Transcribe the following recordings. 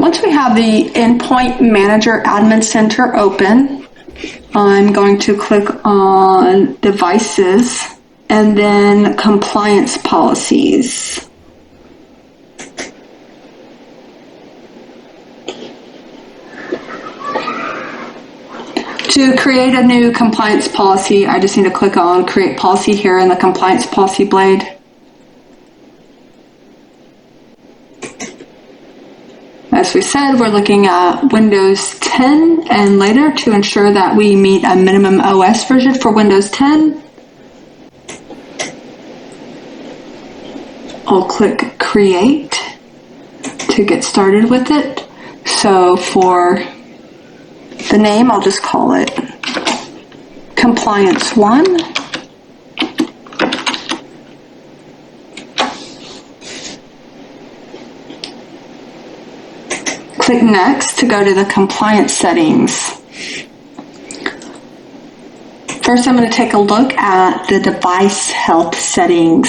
Once we have the Endpoint Manager Admin Center open, I'm going to click on Devices and then Compliance Policies. To create a new compliance policy, I just need to click on Create Policy here in the Compliance Policy blade. As we said, we're looking at Windows 10 and later to ensure that we meet a minimum OS version for Windows 10. I'll click Create to get started with it. So for the name, I'll just call it Compliance 1. Click Next to go to the compliance settings. First, I'm going to take a look at the device health settings.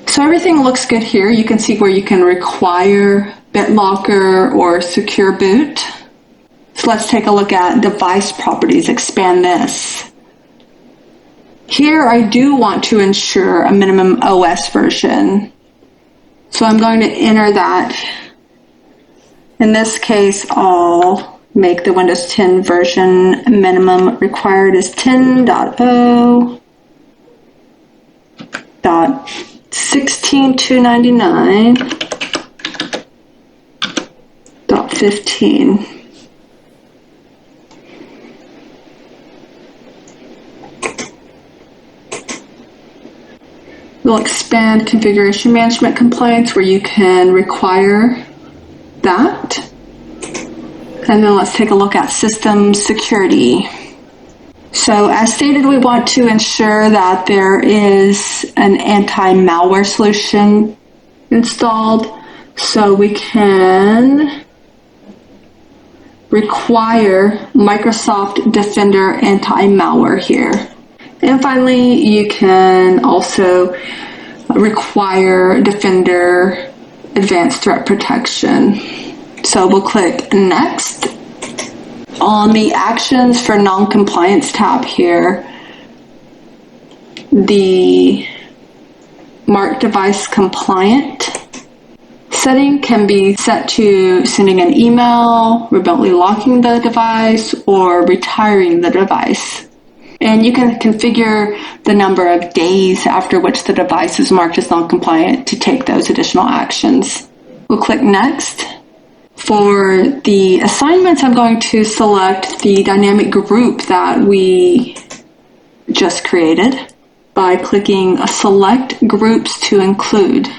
So everything looks good here. You can see where you can require BitLocker or secure boot. So let's take a look at device properties, expand this. Here I do want to ensure a minimum OS version. So I'm going to enter that. In this case, I'll make the Windows 10 version minimum required is 10.0.16299.15. We'll expand configuration management compliance where you can require that. And then let's take a look at system security. So as stated, we want to ensure that there is an anti-malware solution installed. So we can require Microsoft Defender anti-malware here. And finally, you can also require Defender Advanced Threat Protection. So we'll click Next. On the Actions for Non-Compliance tab here, the Mark Device Compliant setting can be set to sending an email, remotely locking the device, or retiring the device. And you can configure the number of days after which the device is marked as non-compliant to take those additional actions. We'll click Next. For the assignments, I'm going to select the dynamic group that we just created by clicking Select Groups to Include.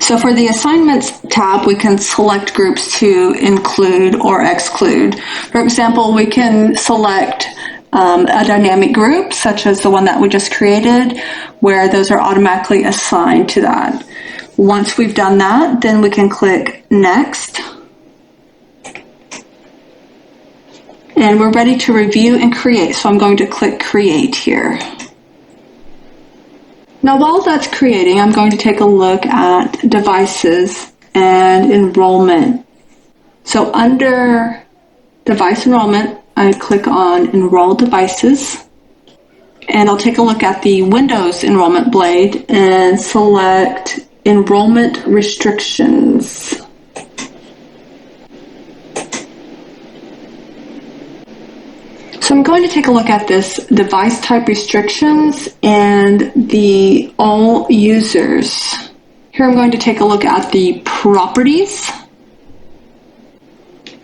So for the Assignments tab, we can select groups to include or exclude. For example, we can select a dynamic group, such as the one that we just created, where those are automatically assigned to that. Once we've done that, then we can click Next. And we're ready to review and create, so I'm going to click Create here. Now while that's creating, I'm going to take a look at devices and enrollment. So under device enrollment, I click on Enroll Devices, and I'll take a look at the Windows enrollment blade and select Enrollment Restrictions. So I'm going to take a look at this device type restrictions and the all users. Here I'm going to take a look at the properties,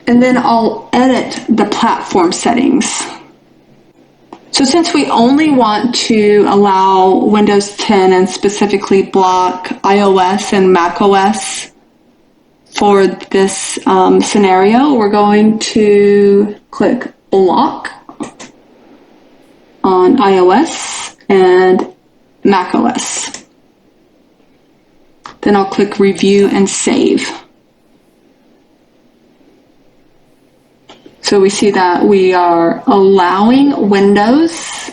and then I'll edit the platform settings. So since we only want to allow Windows 10 and specifically block iOS and macOS for this scenario, we're going to click Block on iOS and macOS. Then I'll click Review and Save. So we see that we are allowing Windows